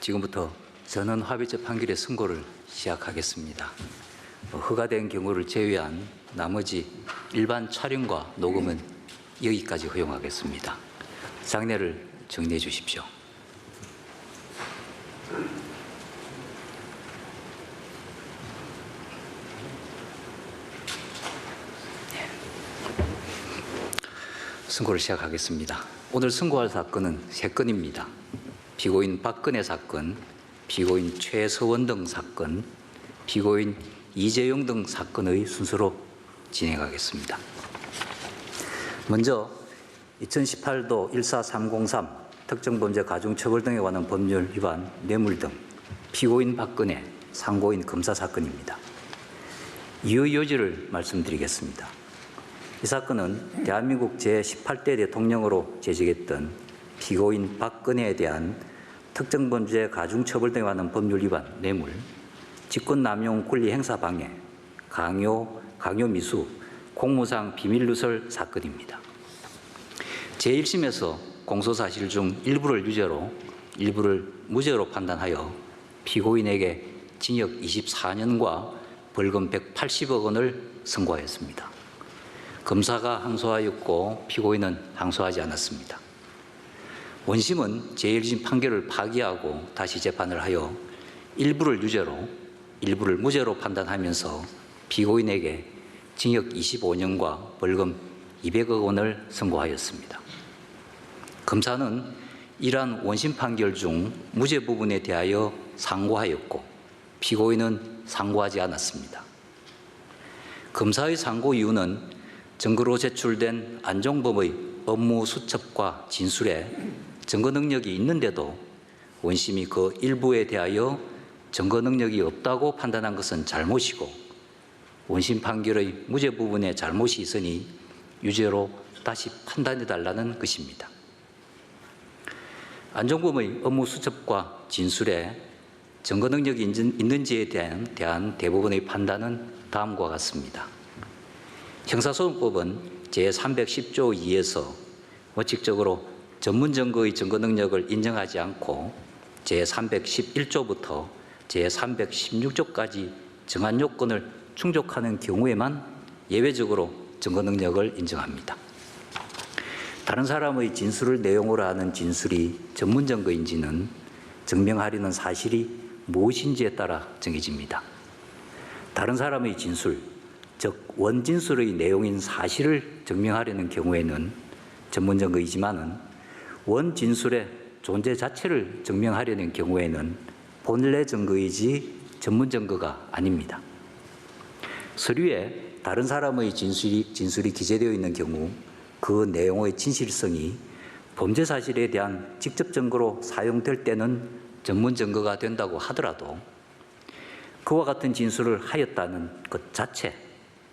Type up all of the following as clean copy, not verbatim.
지금부터 전원 합의체 판결의 선고를 시작하겠습니다. 허가된 경우를 제외한 나머지 일반 촬영과 녹음은 여기까지 허용하겠습니다. 장례를 정리해 주십시오. 선고를 시작하겠습니다. 오늘 선고할 사건은 3건입니다. 피고인 박근혜 사건, 피고인 최서원 등 사건, 피고인 이재용 등 사건의 순서로 진행하겠습니다. 먼저 2018도 14303 특정범죄 가중처벌 등에 관한 법률 위반 뇌물 등 피고인 박근혜, 상고인 검사 사건입니다. 이의 요지를 말씀드리겠습니다. 이 사건은 대한민국 제18대 대통령으로 재직했던 피고인 박근혜에 대한 특정범죄 가중처벌 등에 관한 법률 위반 뇌물, 직권남용 권리행사 방해, 강요미수, 공무상 비밀누설 사건입니다. 제1심에서 공소사실 중 일부를 유죄로, 일부를 무죄로 판단하여 피고인에게 징역 24년과 벌금 180억 원을 선고하였습니다. 검사가 항소하였고 피고인은 항소하지 않았습니다. 원심은 제1심 판결을 파기하고 다시 재판을 하여 일부를 유죄로, 일부를 무죄로 판단하면서 피고인에게 징역 25년과 벌금 200억 원을 선고하였습니다. 검사는 이러한 원심 판결 중 무죄 부분에 대하여 상고하였고 피고인은 상고하지 않았습니다. 검사의 상고 이유는 증거로 제출된 안종범의 업무 수첩과 진술에 증거 능력이 있는데도 원심이 그 일부에 대하여 증거 능력이 없다고 판단한 것은 잘못이고 원심 판결의 무죄 부분에 잘못이 있으니 유죄로 다시 판단해달라는 것입니다. 안종범의 업무 수첩과 진술에 증거 능력이 있는지에 대한 대부분의 판단은 다음과 같습니다. 형사소송법은 제310조 2에서 원칙적으로 전문 증거의 증거 능력을 인정하지 않고 제311조부터 제316조까지 정한 요건을 충족하는 경우에만 예외적으로 증거 능력을 인정합니다. 다른 사람의 진술을 내용으로 하는 진술이 전문 증거인지는 증명하려는 사실이 무엇인지에 따라 정해집니다. 다른 사람의 진술, 즉 원진술의 내용인 사실을 증명하려는 경우에는 전문 증거이지만은 원진술의 존재 자체를 증명하려는 경우에는 본래 증거이지 전문 증거가 아닙니다. 서류에 다른 사람의 진술이 기재되어 있는 경우 그 내용의 진실성이 범죄 사실에 대한 직접 증거로 사용될 때는 전문 증거가 된다고 하더라도 그와 같은 진술을 하였다는 것 자체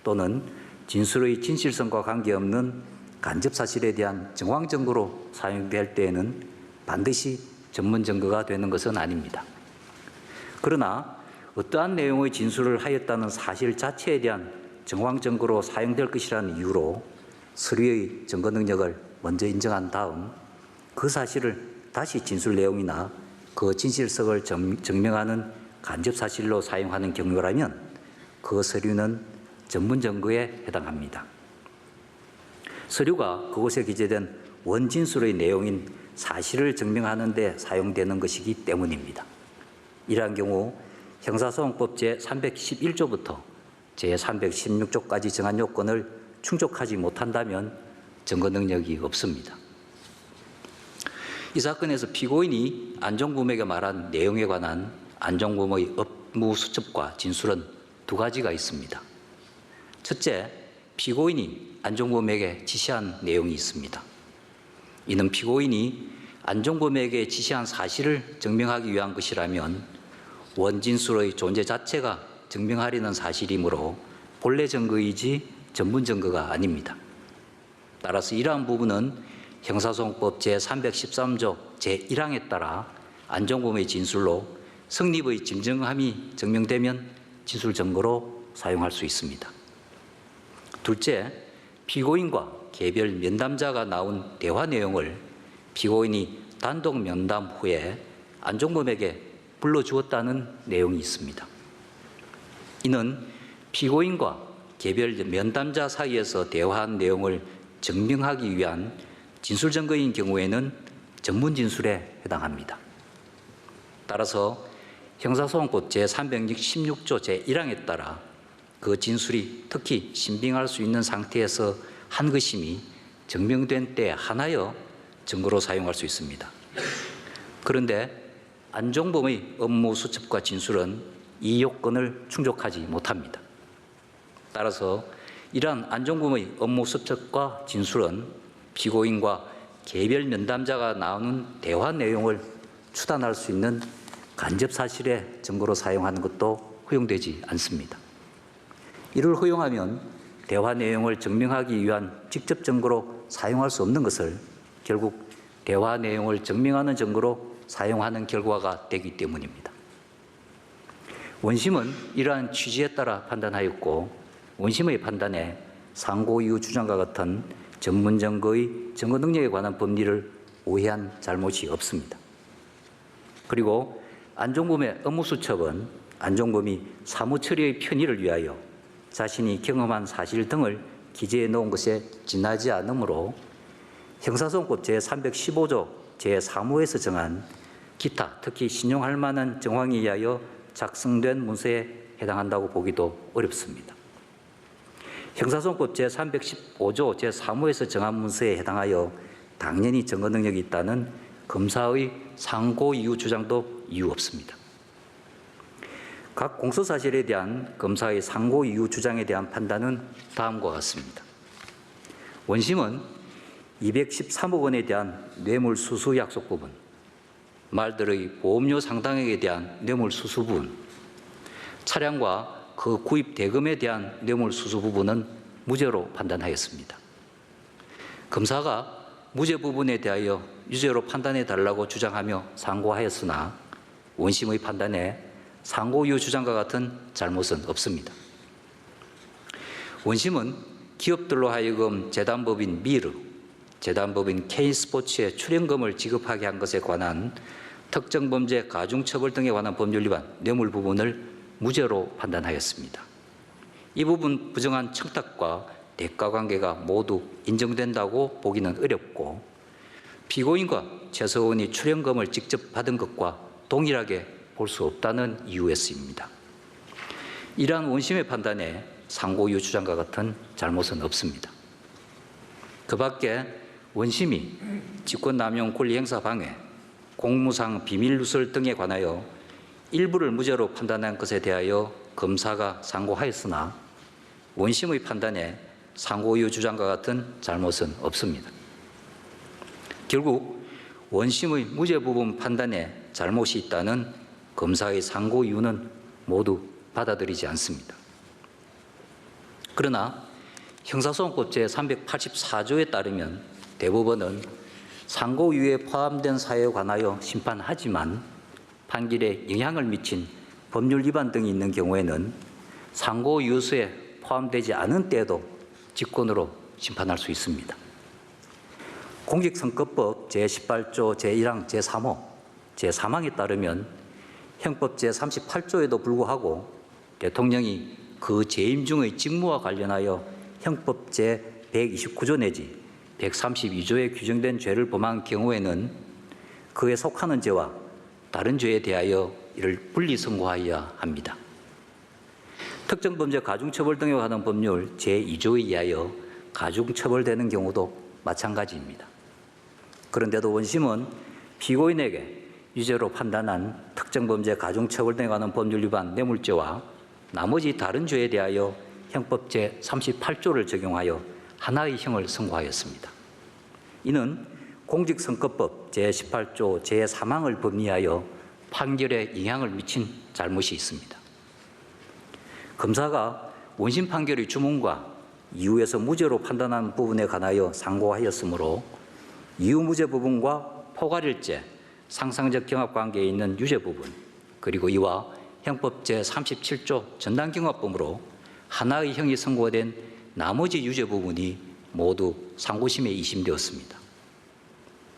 또는 진술의 진실성과 관계없는 간접 사실에 대한 정황 증거로 사용될 때에는 반드시 전문 증거가 되는 것은 아닙니다. 그러나 어떠한 내용의 진술을 하였다는 사실 자체에 대한 정황 증거로 사용될 것이라는 이유로 서류의 증거 능력을 먼저 인정한 다음 그 사실을 다시 진술 내용이나 그 진실성을 증명하는 간접 사실로 사용하는 경우라면 그 서류는 전문 증거에 해당합니다. 서류가 그곳에 기재된 원진술의 내용인 사실을 증명하는 데 사용되는 것이기 때문입니다. 이러한 경우 형사소송법 제311조부터 제316조까지 정한 요건을 충족하지 못한다면 증거 능력이 없습니다. 이 사건에서 피고인이 안종범에게 말한 내용에 관한 안종범의 업무 수첩과 진술은 두 가지가 있습니다. 첫째, 피고인이 안종범에게 지시한 내용이 있습니다. 이는 피고인이 안종범에게 지시한 사실을 증명하기 위한 것이라면 원진술의 존재 자체가 증명하려는 사실이므로 본래 증거이지 전문 증거가 아닙니다. 따라서 이러한 부분은 형사소송법 제313조 제1항에 따라 안종범의 진술로 성립의 진정함이 증명되면 진술 증거로 사용할 수 있습니다. 둘째, 피고인과 개별 면담자가 나온 대화 내용을 피고인이 단독 면담 후에 안종범에게 불러주었다는 내용이 있습니다. 이는 피고인과 개별 면담자 사이에서 대화한 내용을 증명하기 위한 진술 증거인 경우에는 전문 진술에 해당합니다. 따라서 형사소송법 제316조 제1항에 따라 그 진술이 특히 신빙할 수 있는 상태에서 한 것임이 증명된 때 하나여 증거로 사용할 수 있습니다. 그런데 안종범의 업무 수첩과 진술은 이 요건을 충족하지 못합니다. 따라서 이러한 안종범의 업무 수첩과 진술은 피고인과 개별 면담자가 나누는 대화 내용을 추단할 수 있는 간접 사실의 증거로 사용하는 것도 허용되지 않습니다. 이를 허용하면 대화 내용을 증명하기 위한 직접 증거로 사용할 수 없는 것을 결국 대화 내용을 증명하는 증거로 사용하는 결과가 되기 때문입니다. 원심은 이러한 취지에 따라 판단하였고 원심의 판단에 상고 이후 주장과 같은 전문 증거의 증거 능력에 관한 법리를 오해한 잘못이 없습니다. 그리고 안종범의 업무수첩은 안종범이 사무처리의 편의를 위하여 자신이 경험한 사실 등을 기재해 놓은 것에 지나지 않으므로 형사소송법 제315조 제3호에서 정한 기타 특히 신용할 만한 정황에 의하여 작성된 문서에 해당한다고 보기도 어렵습니다. 형사소송법 제315조 제3호에서 정한 문서에 해당하여 당연히 증거 능력이 있다는 검사의 상고 이후 주장도 이유 없습니다. 각 공소사실에 대한 검사의 상고 이후 주장에 대한 판단은 다음과 같습니다. 원심은 213억 원에 대한 뇌물수수 약속 부분, 말들의 보험료 상당액에 대한 뇌물수수 부분, 차량과 그 구입 대금에 대한 뇌물수수 부분은 무죄로 판단하였습니다. 검사가 무죄 부분에 대하여 유죄로 판단해 달라고 주장하며 상고하였으나 원심의 판단에 상고 이후 주장과 같은 잘못은 없습니다. 원심은 기업들로 하여금 재단법인 미르, 재단법인 K스포츠에 출연금을 지급하게 한 것에 관한 특정 범죄 가중처벌 등에 관한 법률 위반 뇌물 부분을 무죄로 판단하였습니다. 이 부분 부정한 청탁과 대가 관계가 모두 인정된다고 보기는 어렵고 피고인과 최서원이 출연금을 직접 받은 것과 동일하게 볼 수 없다는 이유에서입니다. 이러한 원심의 판단에 상고 이후 주장과 같은 잘못은 없습니다. 그 밖에 원심이 직권남용 권리행사 방해, 공무상 비밀 누설 등에 관하여 일부를 무죄로 판단한 것에 대하여 검사가 상고하였으나 원심의 판단에 상고 이후 주장과 같은 잘못은 없습니다. 결국 원심의 무죄 부분 판단에 잘못이 있다는 검사의 상고 이유는 모두 받아들이지 않습니다. 그러나 형사소송법 제384조에 따르면 대법원은 상고 이유에 포함된 사유에 관하여 심판하지만 판결에 영향을 미친 법률 위반 등이 있는 경우에는 상고 이유서에 포함되지 않은 때에도 직권으로 심판할 수 있습니다. 공직선거법 제18조 제1항 제3호 제3항에 따르면 형법 제38조에도 불구하고 대통령이 그 재임 중의 직무와 관련하여 형법 제129조 내지 132조에 규정된 죄를 범한 경우에는 그에 속하는 죄와 다른 죄에 대하여 이를 분리 선고하여야 합니다. 특정 범죄 가중처벌 등에 관한 법률 제2조에 의하여 가중처벌되는 경우도 마찬가지입니다. 그런데도 원심은 피고인에게 유죄로 판단한 특정 범죄 가중처벌 등에 관한 법률 위반 뇌물죄와 나머지 다른 죄에 대하여 형법 제38조를 적용하여 하나의 형을 선고하였습니다. 이는 공직선거법 제18조 제3항을 법리하여 판결에 영향을 미친 잘못이 있습니다. 검사가 원심 판결의 주문과 이유에서 무죄로 판단한 부분에 관하여 상고하였으므로 이유 무죄 부분과 포괄일죄, 상상적 경합관계에 있는 유죄 부분, 그리고 이와 형법 제37조 전담경합범으로 하나의 형이 선고된 나머지 유죄 부분이 모두 상고심에 이심되었습니다.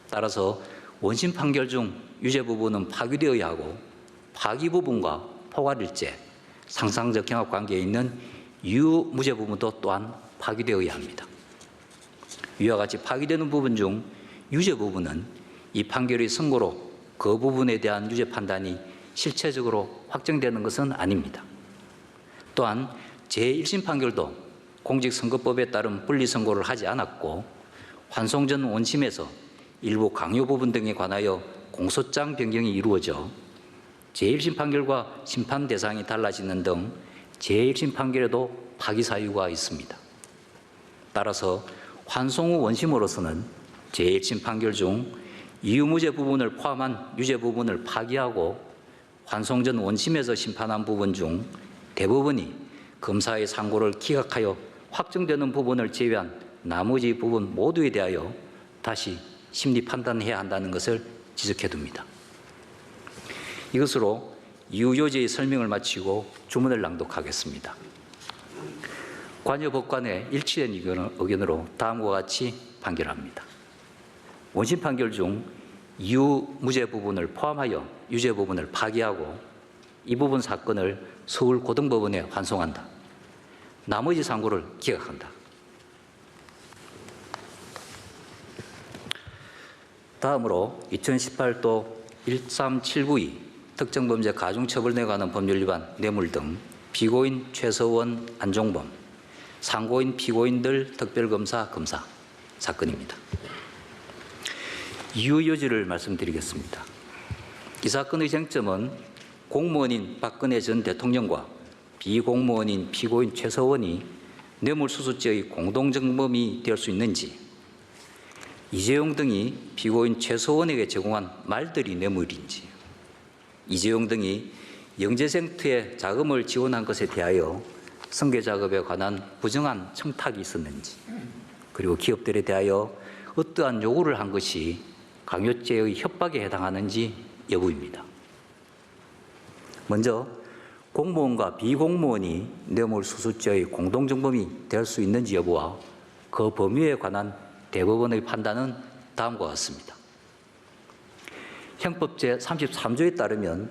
따라서 원심 판결 중 유죄 부분은 파기되어야 하고 파기 부분과 포괄일죄, 상상적 경합 관계에 있는 유무죄 부분도 또한 파기되어야 합니다. 이와 같이 파기되는 부분 중 유죄 부분은 이 판결의 선고로 그 부분에 대한 유죄 판단이 실체적으로 확정되는 것은 아닙니다. 또한 제1심 판결도 공직선거법에 따른 분리선고를 하지 않았고 환송 전 원심에서 일부 강요 부분 등에 관하여 공소장 변경이 이루어져 제1심 판결과 심판 대상이 달라지는 등 제1심 판결에도 파기 사유가 있습니다. 따라서 환송 후 원심으로서는 제1심 판결 중 이유무죄 부분을 포함한 유죄 부분을 파기하고 환송 전 원심에서 심판한 부분 중 대법원이 검사의 상고를 기각하여 확정되는 부분을 제외한 나머지 부분 모두에 대하여 다시 심리 판단해야 한다는 것을 지적해둡니다. 이것으로 이유요지의 설명을 마치고 주문을 낭독하겠습니다. 관여법관의 일치된 의견으로 다음과 같이 판결합니다. 원심 판결 중 이유무죄 부분을 포함하여 유죄 부분을 파기하고 이 부분 사건을 서울고등법원에 환송한다. 나머지 상고를 기각한다. 다음으로 2018도 13792 특정범죄 가중처벌에 관한 법률 위반 뇌물 등 피고인 최서원, 안종범, 상고인 피고인들 특별검사 검사 사건입니다. 이유 요지를 말씀드리겠습니다. 이 사건의 쟁점은 공무원인 박근혜 전 대통령과 비공무원인 피고인 최서원이 뇌물수수죄의 공동정범이 될 수 있는지, 이재용 등이 피고인 최서원에게 제공한 말들이 뇌물인지, 이재용 등이 영재생투에 자금을 지원한 것에 대하여 승계작업에 관한 부정한 청탁이 있었는지, 그리고 기업들에 대하여 어떠한 요구를 한 것이 강요죄의 협박에 해당하는지 여부입니다. 먼저 공무원과 비공무원이 뇌물수수죄의 공동정범이 될 수 있는지 여부와 그 범위에 관한 대법원의 판단은 다음과 같습니다. 형법 제33조에 따르면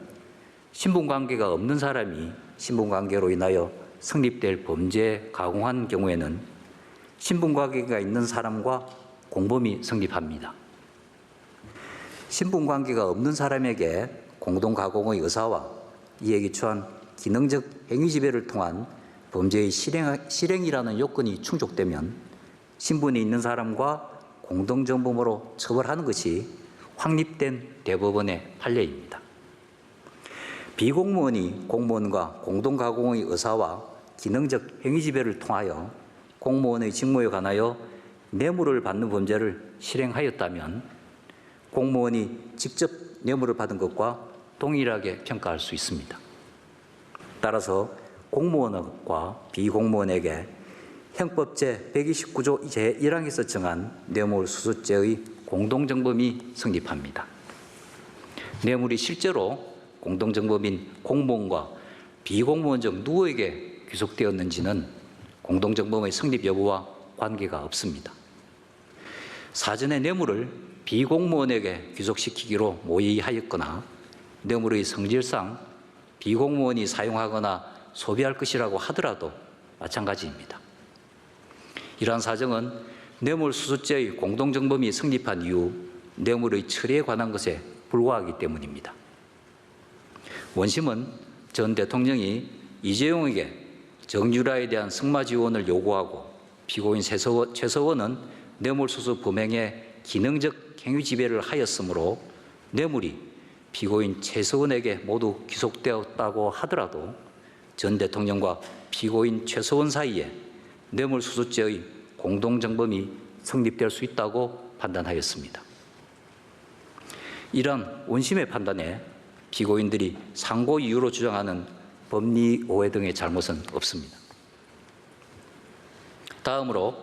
신분관계가 없는 사람이 신분관계로 인하여 성립될 범죄에 가공한 경우에는 신분관계가 있는 사람과 공범이 성립합니다. 신분관계가 없는 사람에게 공동가공의 의사와 이에 기초한 기능적 행위지배를 통한 범죄의 실행이라는 요건이 충족되면 신분이 있는 사람과 공동정범으로 처벌하는 것이 확립된 대법원의 판례입니다. 비공무원이 공무원과 공동가공의 의사와 기능적 행위지배를 통하여 공무원의 직무에 관하여 뇌물을 받는 범죄를 실행하였다면 공무원이 직접 뇌물을 받은 것과 동일하게 평가할 수 있습니다. 따라서 공무원과 비공무원에게 형법 제129조 제1항에서 정한 뇌물수수죄의 공동정범이 성립합니다. 뇌물이 실제로 공동정범인 공무원과 비공무원 중 누구에게 귀속되었는지는 공동정범의 성립 여부와 관계가 없습니다. 사전에 뇌물을 비공무원에게 귀속시키기로 모의하였거나 뇌물의 성질상 비공무원이 사용하거나 소비할 것이라고 하더라도 마찬가지입니다. 이러한 사정은 뇌물수수죄의 공동정범이 성립한 이후 뇌물의 처리에 관한 것에 불과하기 때문입니다. 원심은 전 대통령이 이재용에게 정유라에 대한 승마 지원을 요구하고 피고인 최서원은 뇌물수수 범행에 기능적 행위 지배를 하였으므로 뇌물이 피고인 최서원에게 모두 귀속되었다고 하더라도 전 대통령과 피고인 최서원 사이에 뇌물수수죄의 공동정범이 성립될 수 있다고 판단하였습니다. 이러한 원심의 판단에 피고인들이 상고 이유로 주장하는 법리 오해 등의 잘못은 없습니다. 다음으로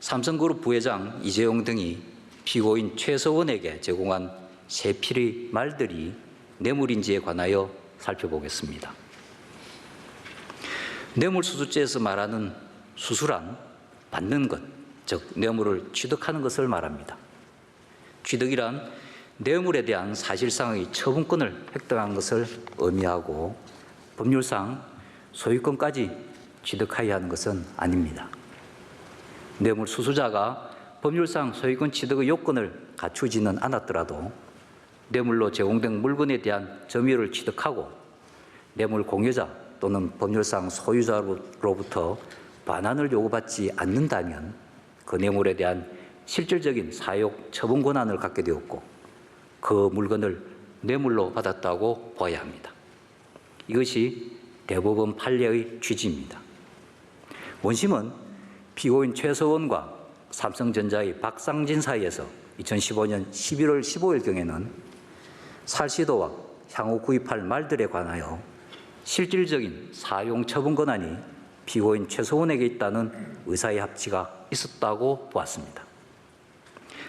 삼성그룹 부회장 이재용 등이 피고인 최서원에게 제공한 세 필의 말들이 뇌물인지에 관하여 살펴보겠습니다. 뇌물수수죄에서 말하는 수수란 받는 것, 즉 뇌물을 취득하는 것을 말합니다. 취득이란 뇌물에 대한 사실상의 처분권을 획득한 것을 의미하고 법률상 소유권까지 취득하여야 하는 것은 아닙니다. 뇌물 수수자가 법률상 소유권 취득의 요건을 갖추지는 않았더라도 뇌물로 제공된 물건에 대한 점유율을 취득하고 뇌물 공여자 또는 법률상 소유자로부터 반환을 요구받지 않는다면 그 뇌물에 대한 실질적인 사용 처분 권한을 갖게 되었고 그 물건을 뇌물로 받았다고 보아야 합니다. 이것이 대법원 판례의 취지입니다. 원심은 피고인 최서원과 삼성전자의 박상진 사이에서 2015년 11월 15일경에는 살시도와 향후 구입할 말들에 관하여 실질적인 사용 처분 권한이 피고인 최서원에게 있다는 의사의 합치가 있었다고 보았습니다.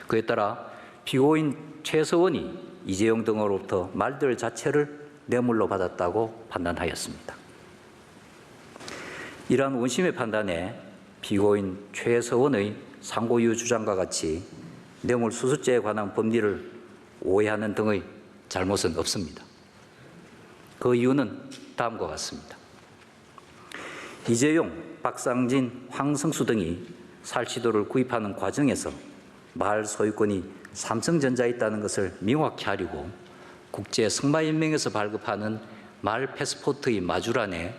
그에 따라 피고인 최서원이 이재용 등으로부터 말들 자체를 뇌물로 받았다고 판단하였습니다. 이러한 원심의 판단에 피고인 최서원의 상고이유 주장과 같이 뇌물수수죄에 관한 법리를 오해하는 등의 잘못은 없습니다. 그 이유는 다음과 같습니다. 이재용, 박상진, 황성수 등이 살시도를 구입하는 과정에서 말 소유권이 삼성전자에 있다는 것을 명확히 하려고 국제승마연맹에서 발급하는 말 패스포트의 마주란에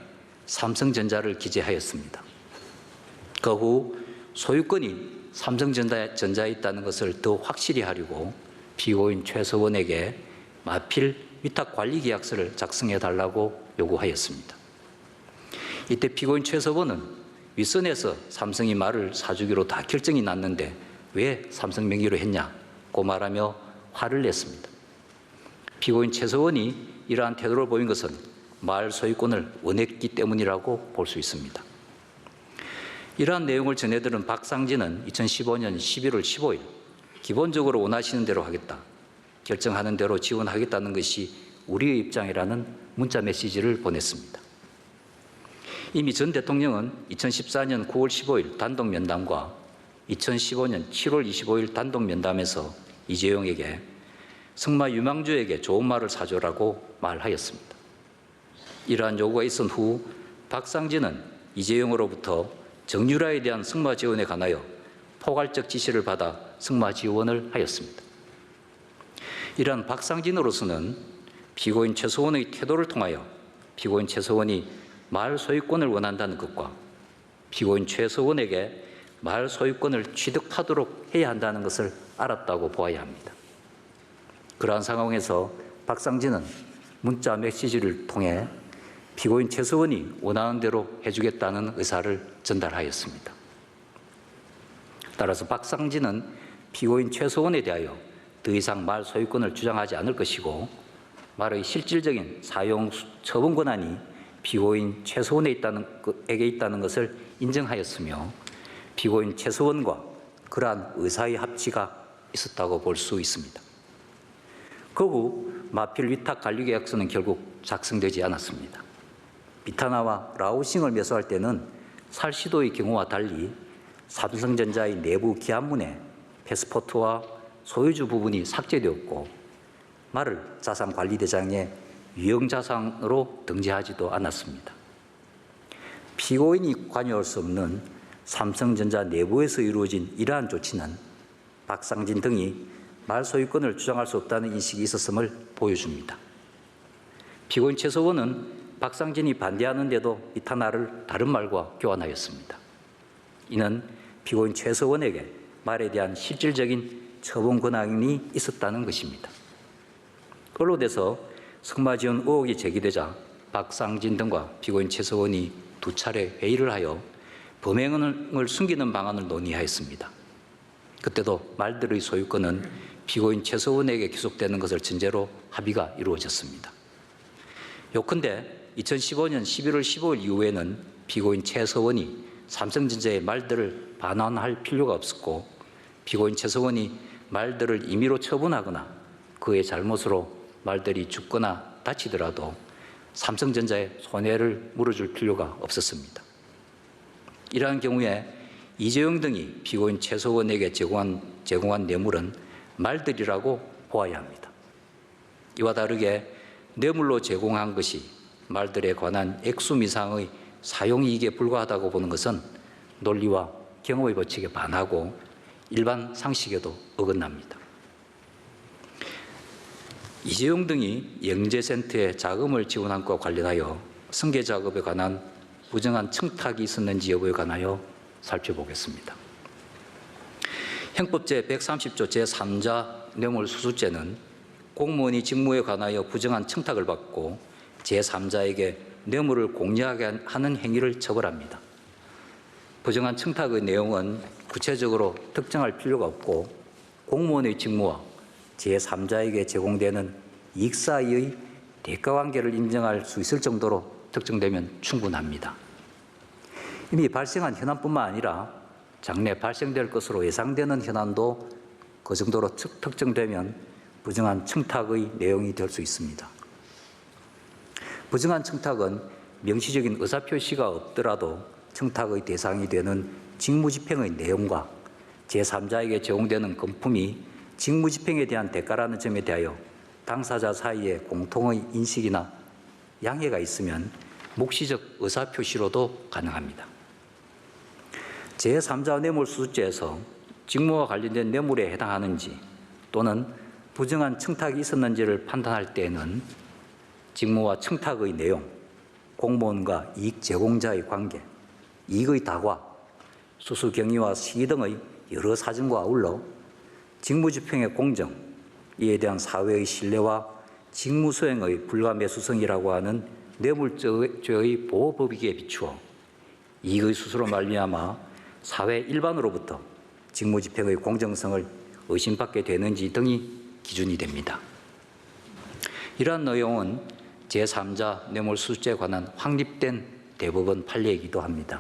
삼성전자를 기재하였습니다. 그 후 소유권이 삼성전자에 있다는 것을 더 확실히 하려고 피고인 최서원에게 마필 위탁관리계약서를 작성해달라고 요구하였습니다. 이때 피고인 최서원은 윗선에서 삼성이 말을 사주기로 다 결정이 났는데 왜 삼성 명의로 했냐고 말하며 화를 냈습니다. 피고인 최서원이 이러한 태도를 보인 것은 말 소유권을 원했기 때문이라고 볼 수 있습니다. 이러한 내용을 전해들은 박상진은 2015년 11월 15일 기본적으로 원하시는 대로 하겠다, 결정하는 대로 지원하겠다는 것이 우리의 입장이라는 문자 메시지를 보냈습니다. 이미 전 대통령은 2014년 9월 15일 단독 면담과 2015년 7월 25일 단독 면담에서 이재용에게 승마 유망주에게 좋은 말을 사줘라고 말하였습니다. 이러한 요구가 있은 후 박상진은 이재용으로부터 정유라에 대한 승마 지원에 관하여 포괄적 지시를 받아 승마 지원을 하였습니다. 이러한 박상진으로서는 피고인 최서원의 태도를 통하여 피고인 최서원이 말 소유권을 원한다는 것과 피고인 최서원에게 말 소유권을 취득하도록 해야 한다는 것을 알았다고 보아야 합니다. 그러한 상황에서 박상진은 문자 메시지를 통해 피고인 최서원이 원하는 대로 해주겠다는 의사를 전달하였습니다. 따라서 박상진은 피고인 최서원에 대하여 더 이상 말 소유권을 주장하지 않을 것이고 말의 실질적인 사용 처분 권한이 피고인 최서원에게 있다는 것을 인정하였으며 피고인 최서원과 그러한 의사의 합치가 있었다고 볼 수 있습니다. 그 후 마필 위탁 관리계약서는 결국 작성되지 않았습니다. 비타나와 라오싱을 매수할 때는 살시도의 경우와 달리 삼성전자의 내부 기한문에 패스포트와 소유주 부분이 삭제되었고 말을 자산관리대장에 유형자산으로 등재하지도 않았습니다. 피고인이 관여할 수 없는 삼성전자 내부에서 이루어진 이러한 조치는 박상진 등이 말 소유권을 주장할 수 없다는 인식이 있었음을 보여줍니다. 피고인 최서원은 박상진이 반대하는데도 비타나를 다른 말과 교환하였습니다. 이는 피고인 최서원에게 말에 대한 실질적인 처분 권한이 있었다는 것입니다. 언론에서 승마지원 의혹이 제기되자 박상진 등과 피고인 최서원이 두 차례 회의를 하여 범행을 숨기는 방안을 논의하였습니다. 그때도 말들의 소유권은 피고인 최서원에게 기속되는 것을 전제로 합의가 이루어졌습니다. 요컨대 2015년 11월 15일 이후에는 피고인 최서원이 삼성전자의 말들을 반환할 필요가 없었고 피고인 최서원이 말들을 임의로 처분하거나 그의 잘못으로 말들이 죽거나 다치더라도 삼성전자에 손해를 물어줄 필요가 없었습니다. 이러한 경우에 이재용 등이 피고인 최서원에게 제공한 뇌물은 말들이라고 보아야 합니다. 이와 다르게 뇌물로 제공한 것이 말들에 관한 액수 미상의 사용이익에 불과하다고 보는 것은 논리와 경험의 법칙에 반하고 일반 상식에도 어긋납니다. 이재용 등이 영재센터에 자금을 지원한 것과 관련하여 승계작업에 관한 부정한 청탁이 있었는지 여부에 관하여 살펴보겠습니다. 형법 제130조 제3자 뇌물수수죄는 공무원이 직무에 관하여 부정한 청탁을 받고 제3자에게 뇌물을 공유하게 하는 행위를 처벌합니다. 부정한 청탁의 내용은 구체적으로 특정할 필요가 없고 공무원의 직무와 제3자에게 제공되는 이익 사이의 대가관계를 인정할 수 있을 정도로 특정되면 충분합니다. 이미 발생한 현안뿐만 아니라 장래 발생될 것으로 예상되는 현안도 그 정도로 특정되면 부정한 청탁의 내용이 될 수 있습니다. 부정한 청탁은 명시적인 의사표시가 없더라도 청탁의 대상이 되는 직무집행의 내용과 제3자에게 제공되는 금품이 직무집행에 대한 대가라는 점에 대하여 당사자 사이에 공통의 인식이나 양해가 있으면 묵시적 의사표시로도 가능합니다. 제3자 뇌물수수죄에서 직무와 관련된 뇌물에 해당하는지 또는 부정한 청탁이 있었는지를 판단할 때에는 직무와 청탁의 내용, 공무원과 이익 제공자의 관계, 이익의 다과, 수수 경위와 시기 등의 여러 사정과 아울러 직무집행의 공정, 이에 대한 사회의 신뢰와 직무수행의 불가매수성이라고 하는 뇌물죄의 보호법익에 비추어 이익의 수수로 말미암아 사회 일반으로부터 직무집행의 공정성을 의심받게 되는지 등이 기준이 됩니다. 이러한 내용은 제3자 뇌물수수죄에 관한 확립된 대법원 판례이기도 합니다.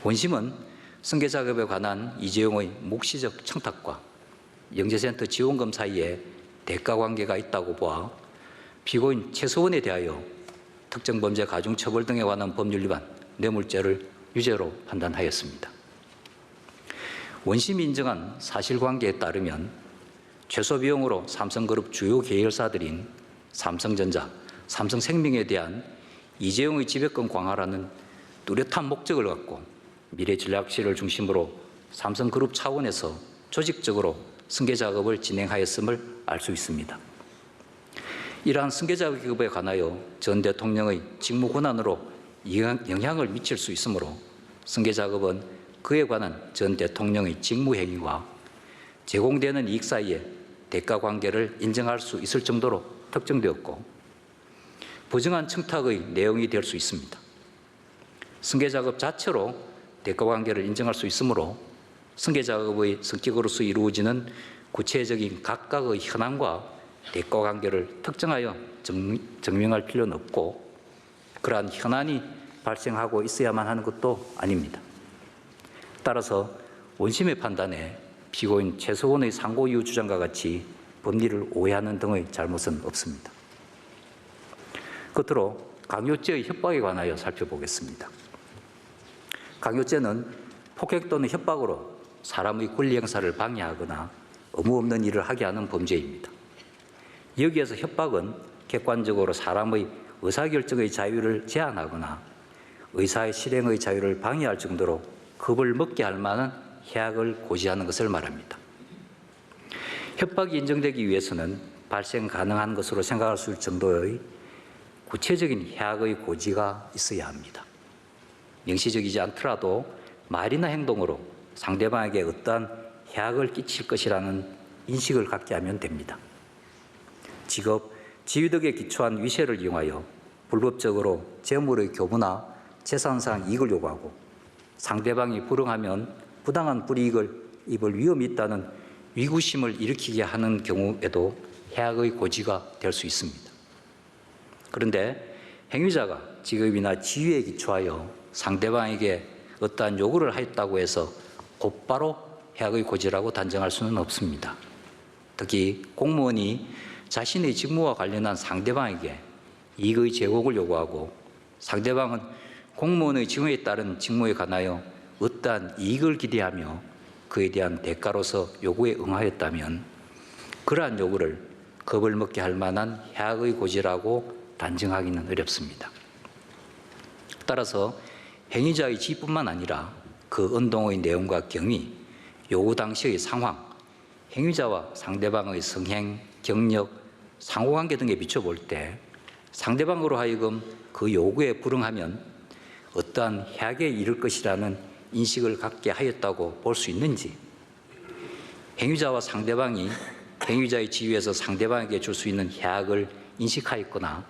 원심은 승계작업에 관한 이재용의 묵시적 청탁과 영재센터 지원금 사이에 대가관계가 있다고 보아 피고인 최서원에 대하여 특정범죄 가중처벌 등에 관한 법률 위반 뇌물죄를 유죄로 판단하였습니다. 원심이 인정한 사실관계에 따르면 최소비용으로 삼성그룹 주요 계열사들인 삼성전자, 삼성생명에 대한 이재용의 지배권 강화라는 뚜렷한 목적을 갖고 미래전략실을 중심으로 삼성그룹 차원에서 조직적으로 승계작업을 진행하였음을 알 수 있습니다. 이러한 승계작업에 관하여 전 대통령의 직무권한으로 영향을 미칠 수 있으므로 승계작업은 그에 관한 전 대통령의 직무행위와 제공되는 이익 사이에 대가관계를 인정할 수 있을 정도로 특정되었고 부정한 청탁의 내용이 될 수 있습니다. 승계작업 자체로 대가관계를 인정할 수 있으므로 승계작업의 성격으로서 이루어지는 구체적인 각각의 현안과 대가관계를 특정하여 증명할 필요는 없고 그러한 현안이 발생하고 있어야만 하는 것도 아닙니다. 따라서 원심의 판단에 피고인 최서원의 상고 이유 주장과 같이 법리를 오해하는 등의 잘못은 없습니다. 끝으로 강요죄의 협박에 관하여 살펴보겠습니다. 강요죄는 폭행 또는 협박으로 사람의 권리 행사를 방해하거나 의무 없는 일을 하게 하는 범죄입니다. 여기에서 협박은 객관적으로 사람의 의사결정의 자유를 제한하거나 의사의 실행의 자유를 방해할 정도로 겁을 먹게 할 만한 해악을 고지하는 것을 말합니다. 협박이 인정되기 위해서는 발생 가능한 것으로 생각할 수 있을 정도의 구체적인 해악의 고지가 있어야 합니다. 명시적이지 않더라도 말이나 행동으로 상대방에게 어떠한 해악을 끼칠 것이라는 인식을 갖게 하면 됩니다. 직업, 지위덕에 기초한 위세를 이용하여 불법적으로 재물의 교부나 재산상 이익을 요구하고 상대방이 불응하면 부당한 불이익을 입을 위험이 있다는 위구심을 일으키게 하는 경우에도 해악의 고지가 될 수 있습니다. 그런데 행위자가 직업이나 지위에 기초하여 상대방에게 어떠한 요구를 하였다고 해서 곧바로 해악의 고지라고 단정할 수는 없습니다. 특히 공무원이 자신의 직무와 관련한 상대방에게 이익의 제공을 요구하고 상대방은 공무원의 직무에 따른 직무에 관하여 어떠한 이익을 기대하며 그에 대한 대가로서 요구에 응하였다면 그러한 요구를 겁을 먹게 할 만한 해악의 고지라고 단정하기는 어렵습니다. 따라서 행위자의 지위뿐만 아니라 그 운동의 내용과 경위, 요구 당시의 상황, 행위자와 상대방의 성행, 경력, 상호관계 등에 비춰볼 때 상대방으로 하여금 그 요구에 불응하면 어떠한 해악에 이를 것이라는 인식을 갖게 하였다고 볼 수 있는지, 행위자와 상대방이 행위자의 지위에서 상대방에게 줄 수 있는 해악을 인식하였거나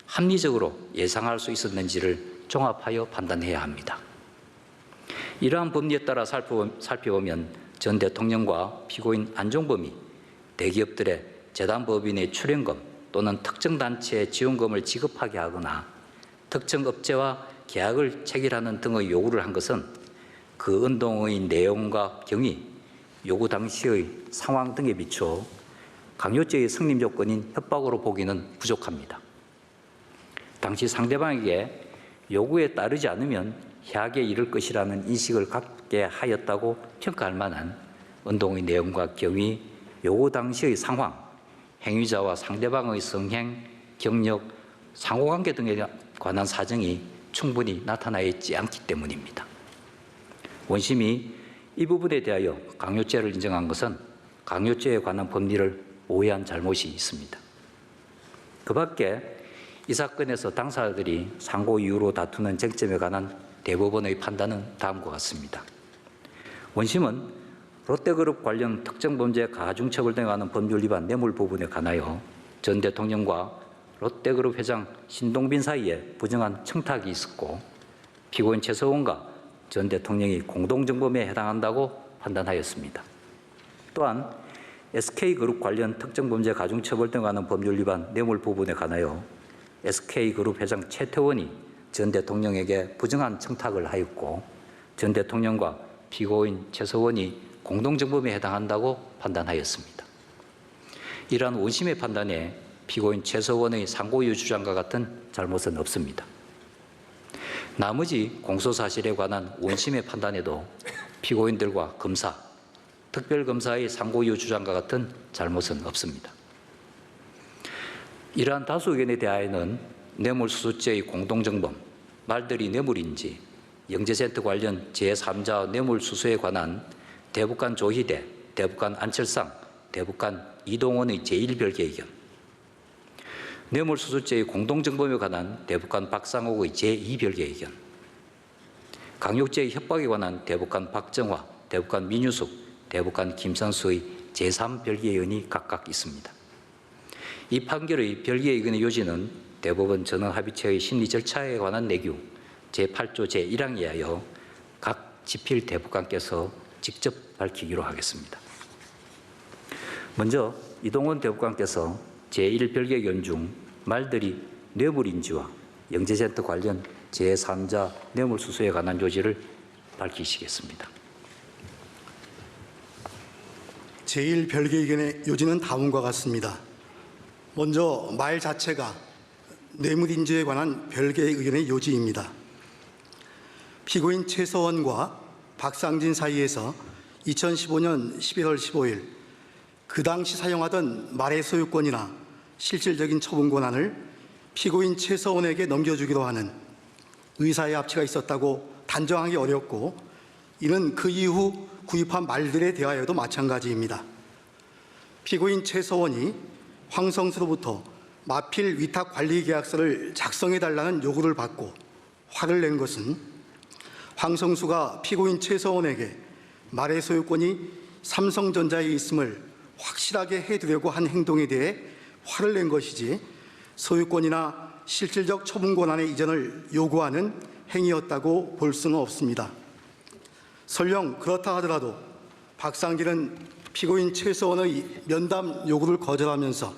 합리적으로 예상할 수 있었는지를 종합하여 판단해야 합니다. 이러한 법리에 따라 살펴보면 전 대통령과 피고인 안종범이 대기업들의 재단법인의 출연금 또는 특정 단체의 지원금을 지급하게 하거나 특정 업체와 계약을 체결하는 등의 요구를 한 것은 그 운동의 내용과 경위, 요구 당시의 상황 등에 비춰 강요죄의 성립 요건인 협박으로 보기는 부족합니다. 당시 상대방에게 요구에 따르지 않으면 해악에 이를 것이라는 인식을 갖게 하였다고 평가할 만한 운동의 내용과 경위, 요구 당시의 상황, 행위자와 상대방의 성행, 경력, 상호관계 등에 관한 사정이 충분히 나타나 있지 않기 때문입니다. 원심이 이 부분에 대하여 강요죄를 인정한 것은 강요죄에 관한 법리를 오해한 잘못이 있습니다. 그 밖에 이 사건에서 당사자들이 상고 이유로 다투는 쟁점에 관한 대법원의 판단은 다음과 같습니다. 원심은 롯데그룹 관련 특정범죄 가중처벌 등에 관한 법률 위반 뇌물 부분에 관하여 전 대통령과 롯데그룹 회장 신동빈 사이에 부정한 청탁이 있었고 피고인 최서원과 전 대통령이 공동정범에 해당한다고 판단하였습니다. 또한 SK그룹 관련 특정범죄 가중처벌 등에 관한 법률 위반 뇌물 부분에 관하여 SK그룹 회장 최태원이 전 대통령에게 부정한 청탁을 하였고 전 대통령과 피고인 최서원이 공동정범에 해당한다고 판단하였습니다. 이러한 원심의 판단에 피고인 최서원의 상고이유 주장과 같은 잘못은 없습니다. 나머지 공소사실에 관한 원심의 판단에도 피고인들과 검사, 특별검사의 상고이유 주장과 같은 잘못은 없습니다. 이러한 다수 의견에 대하여는 뇌물수수죄의 공동정범, 말들이 뇌물인지, 영재센터 관련 제3자 뇌물수수에 관한 대법관 조희대, 대법관 안철상, 대법관 이동원의 제1별개 의견, 뇌물수수죄의 공동정범에 관한 대법관 박상옥의 제2별개 의견, 강요죄의 협박에 관한 대법관 박정화, 대법관 민유숙, 대법관 김선수의 제3별개 의견이 각각 있습니다. 이 판결의 별개 의견의 요지는 대법원 전원합의체의 심리 절차에 관한 내규 제8조 제1항에 하여 각 집필 대법관께서 직접 밝히기로 하겠습니다. 먼저 이동원 대법관께서 제1별개 의견 중 말들이 뇌물인지와 영재센터 관련 제3자 뇌물수수에 관한 요지를 밝히시겠습니다. 제1별개 의견의 요지는 다음과 같습니다. 먼저 말 자체가 뇌물인지에 관한 별개의 의견의 요지입니다. 피고인 최서원과 박상진 사이에서 2015년 11월 15일 그 당시 사용하던 말의 소유권이나 실질적인 처분 권한을 피고인 최서원에게 넘겨주기로 하는 의사의 합치가 있었다고 단정하기 어렵고 이는 그 이후 구입한 말들에 대하여도 마찬가지입니다. 피고인 최서원이 황성수로부터 마필 위탁 관리 계약서를 작성해달라는 요구를 받고 화를 낸 것은 황성수가 피고인 최서원에게 말의 소유권이 삼성전자에 있음을 확실하게 해두려고 한 행동에 대해 화를 낸 것이지 소유권이나 실질적 처분 권한의 이전을 요구하는 행위였다고 볼 수는 없습니다. 설령 그렇다 하더라도 박상진은 피고인 최서원의 면담 요구를 거절하면서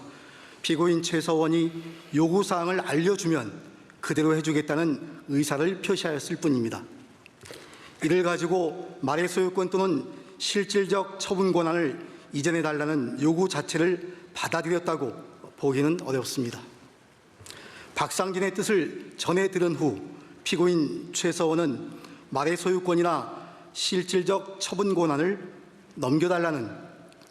피고인 최서원이 요구사항을 알려주면 그대로 해주겠다는 의사를 표시하였을 뿐입니다. 이를 가지고 말의 소유권 또는 실질적 처분 권한을 이전해달라는 요구 자체를 받아들였다고 보기는 어렵습니다. 박상진의 뜻을 전해 들은 후 피고인 최서원은 말의 소유권이나 실질적 처분 권한을 넘겨달라는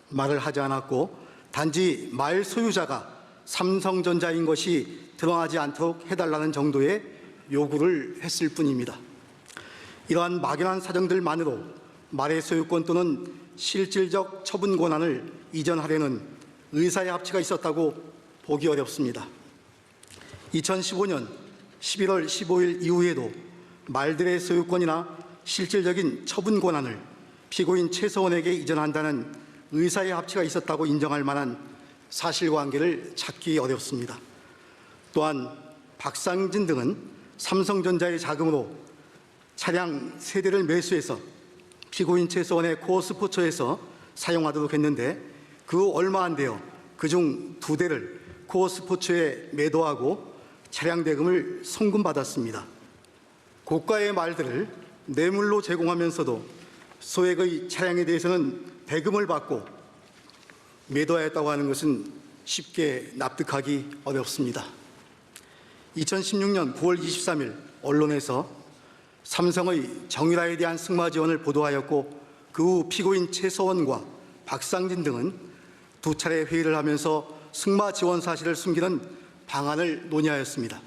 말을 하지 않았고 단지 말 소유자가 삼성전자인 것이 드러나지 않도록 해달라는 정도의 요구를 했을 뿐입니다. 이러한 막연한 사정들만으로 말의 소유권 또는 실질적 처분 권한을 이전하려는 의사의 합치가 있었다고 보기 어렵습니다. 2015년 11월 15일 이후에도 말들의 소유권이나 실질적인 처분 권한을 피고인 최서원에게 이전한다는 의사의 합치가 있었다고 인정할 만한 사실관계를 찾기 어렵습니다. 또한 박상진 등은 삼성전자의 자금으로 차량 3대를 매수해서 피고인 최서원의 코어스포츠에서 사용하도록 했는데 그 후 얼마 안 되어 그중 2대를 코어스포츠에 매도하고 차량 대금을 송금받았습니다. 고가의 말들을 뇌물로 제공하면서도 소액의 차량에 대해서는 대금을 받고 매도하였다고 하는 것은 쉽게 납득하기 어렵습니다. 2016년 9월 23일 언론에서 삼성의 정유라에 대한 승마 지원을 보도하였고 그 후 피고인 최서원과 박상진 등은 2차례 회의를 하면서 승마 지원 사실을 숨기는 방안을 논의하였습니다.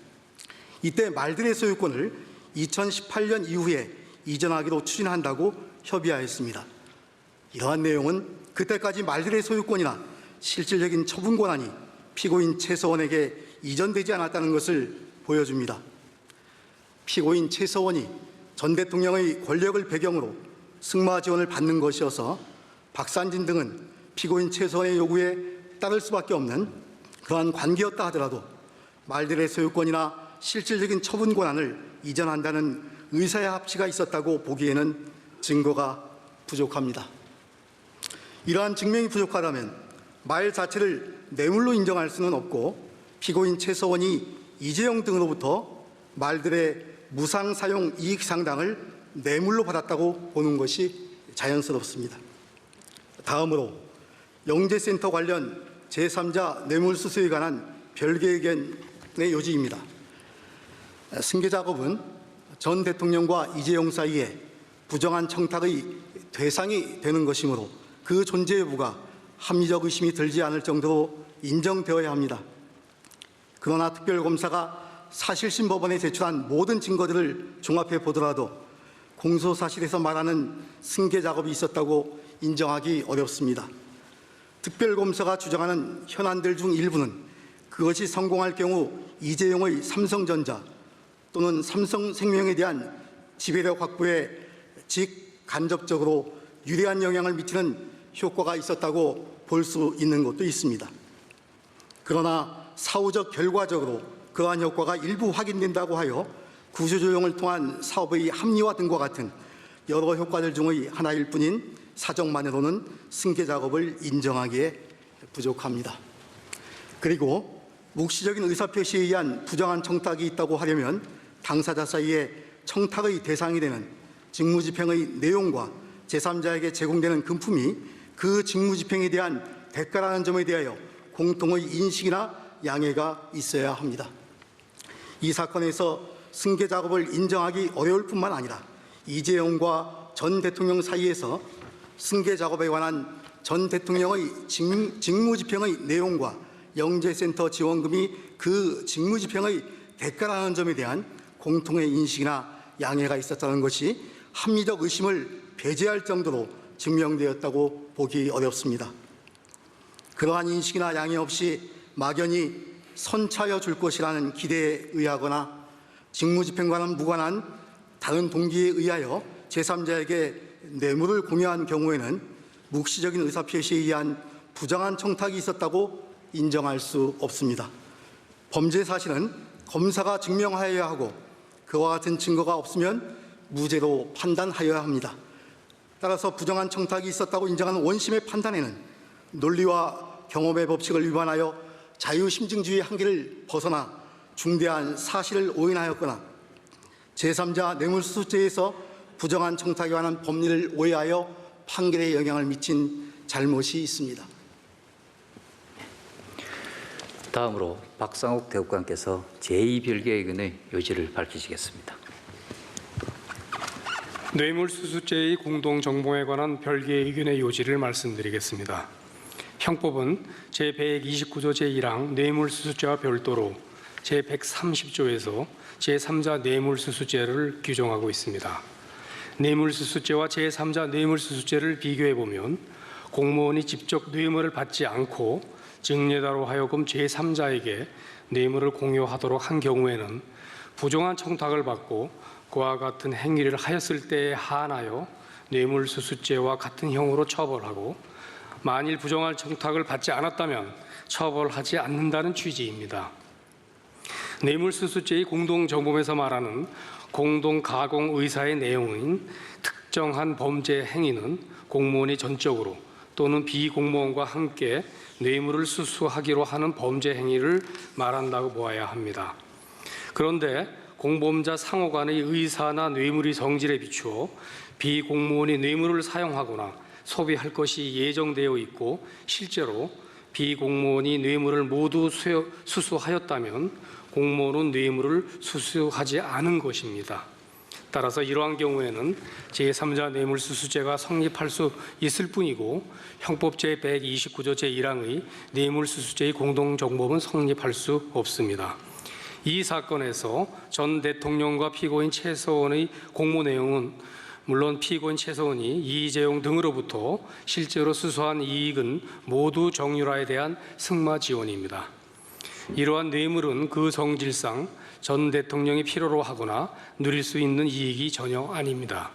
이때 말들의 소유권을 2018년 이후에 이전하기로 추진한다고 협의하였습니다. 이러한 내용은 그때까지 말들의 소유권이나 실질적인 처분 권한이 피고인 최서원에게 이전되지 않았다는 것을 보여줍니다. 피고인 최서원이 전 대통령의 권력을 배경으로 승마 지원을 받는 것이어서 박상진 등은 피고인 최서원의 요구에 따를 수밖에 없는 그러한 관계였다 하더라도 말들의 소유권이나 실질적인 처분 권한을 이전한다는 의사의 합치가 있었다고 보기에는 증거가 부족합니다. 이러한 증명이 부족하다면 말 자체를 뇌물로 인정할 수는 없고 피고인 최서원이 이재용 등으로부터 말들의 무상 사용 이익 상당을 뇌물로 받았다고 보는 것이 자연스럽습니다. 다음으로 영재센터 관련 제3자 뇌물 수수에 관한 별개 의견의 요지입니다. 승계 작업은 전 대통령과 이재용 사이에 부정한 청탁의 대상이 되는 것이므로 그 존재 여부가 합리적 의심이 들지 않을 정도로 인정되어야 합니다. 그러나 특별검사가 사실심 법원에 제출한 모든 증거들을 종합해 보더라도 공소사실에서 말하는 승계 작업이 있었다고 인정하기 어렵습니다. 특별검사가 주장하는 현안들 중 일부는 그것이 성공할 경우 이재용의 삼성전자 또는 삼성생명에 대한 지배력 확보에 직간접적으로 유리한 영향을 미치는 효과가 있었다고 볼 수 있는 것도 있습니다. 그러나 사후적 결과적으로 그러한 효과가 일부 확인된다고 하여 구조조정을 통한 사업의 합리화 등과 같은 여러 효과들 중의 하나일 뿐인 사정만으로는 승계 작업을 인정하기에 부족합니다. 그리고 묵시적인 의사표시에 의한 부정한 청탁이 있다고 하려면 당사자 사이에 청탁의 대상이 되는 직무집행의 내용과 제3자에게 제공되는 금품이 그 직무집행에 대한 대가라는 점에 대하여 공통의 인식이나 양해가 있어야 합니다. 이 사건에서 승계 작업을 인정하기 어려울 뿐만 아니라 이재용과 전 대통령 사이에서 승계 작업에 관한 전 대통령의 직무집행의 내용과 영재센터 지원금이 그 직무집행의 대가라는 점에 대한 공통의 인식이나 양해가 있었다는 것이 합리적 의심을 배제할 정도로 증명되었다고 보기 어렵습니다. 그러한 인식이나 양해 없이 막연히 선차여 줄 것이라는 기대에 의하거나 직무집행과는 무관한 다른 동기에 의하여 제3자에게 뇌물을 공여한 경우에는 묵시적인 의사표시에 의한 부정한 청탁이 있었다고 인정할 수 없습니다. 범죄 사실은 검사가 증명하여야 하고 그와 같은 증거가 없으면 무죄로 판단하여야 합니다. 따라서 부정한 청탁이 있었다고 인정하는 원심의 판단에는 논리와 경험의 법칙을 위반하여 자유심증주의 한계를 벗어나 중대한 사실을 오인하였거나 제3자 뇌물수수죄에서 부정한 청탁에 관한 법리를 오해하여 판결에 영향을 미친 잘못이 있습니다. 다음으로 박상욱 대법관께서 제2별개의견의 요지를 밝히시겠습니다. 뇌물수수죄의 공동정봉에 관한 별개의 의견의 요지를 말씀드리겠습니다. 형법은 제129조 제1항 뇌물수수죄와 별도로 제130조에서 제3자 뇌물수수죄를 규정하고 있습니다. 뇌물수수죄와 제3자 뇌물수수죄를 비교해보면 공무원이 직접 뇌물을 받지 않고 증례자로 하여금 제3자에게 뇌물을 공유하도록 한 경우에는 부정한 청탁을 받고 그와 같은 행위를 하였을 때에 한하여 뇌물수수죄와 같은 형으로 처벌하고, 만일 부정한 청탁을 받지 않았다면 처벌하지 않는다는 취지입니다. 뇌물수수죄의 공동정범에서 말하는 공동가공의사의 내용인 특정한 범죄 행위는 공무원이 전적으로 또는 비공무원과 함께 뇌물을 수수하기로 하는 범죄 행위를 말한다고 보아야 합니다. 그런데 공범자 상호 간의 의사나 뇌물의 성질에 비추어 비공무원이 뇌물을 사용하거나 소비할 것이 예정되어 있고 실제로 비공무원이 뇌물을 모두 수수하였다면 공무원은 뇌물을 수수하지 않은 것입니다. 따라서 이러한 경우에는 제3자 뇌물수수죄가 성립할 수 있을 뿐이고 형법 제129조 제1항의 뇌물수수죄의 공동정범은 성립할 수 없습니다. 이 사건에서 전 대통령과 피고인 최서원의 공모 내용은 물론 피고인 최서원이 이재용 등으로부터 실제로 수수한 이익은 모두 정유라에 대한 승마 지원입니다. 이러한 뇌물은 그 성질상 전 대통령이 필요로 하거나 누릴 수 있는 이익이 전혀 아닙니다.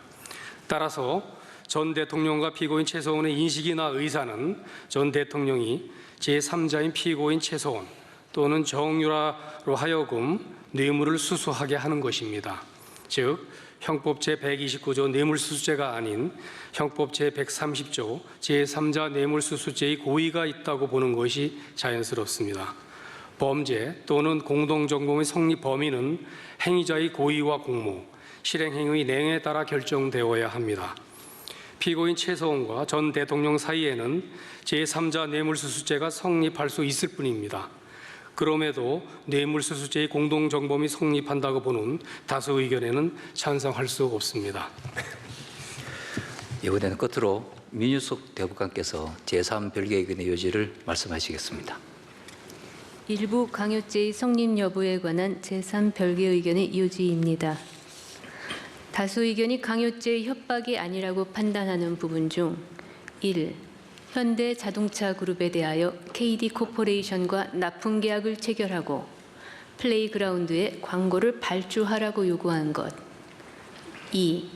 따라서 전 대통령과 피고인 최서원의 인식이나 의사는 전 대통령이 제3자인 피고인 최서원 또는 정유라로 하여금 뇌물을 수수하게 하는 것입니다. 즉 형법 제129조 뇌물수수죄가 아닌 형법 제130조 제3자 뇌물수수죄의 고의가 있다고 보는 것이 자연스럽습니다. 범죄 또는 공동정범의 성립 범위는 행위자의 고의와 공모, 실행행위 내용에 따라 결정되어야 합니다. 피고인 최서원과 전 대통령 사이에는 제3자 뇌물수수죄가 성립할 수 있을 뿐입니다. 그럼에도 뇌물수수죄의 공동정범이 성립한다고 보는 다수 의견에는 찬성할 수 없습니다. 이번에는 끝으로 민유숙 대법관께서 제3별개 의견의 요지를 말씀하시겠습니다. 일부 강요죄의 성립 여부에 관한 제3별개 의견의 요지입니다. 다수 의견이 강요죄의 협박이 아니라고 판단하는 부분 중 1. 현대자동차그룹에 대하여 KD코퍼레이션과 납품 계약을 체결하고 플레이그라운드에 광고를 발주하라고 요구한 것. 2.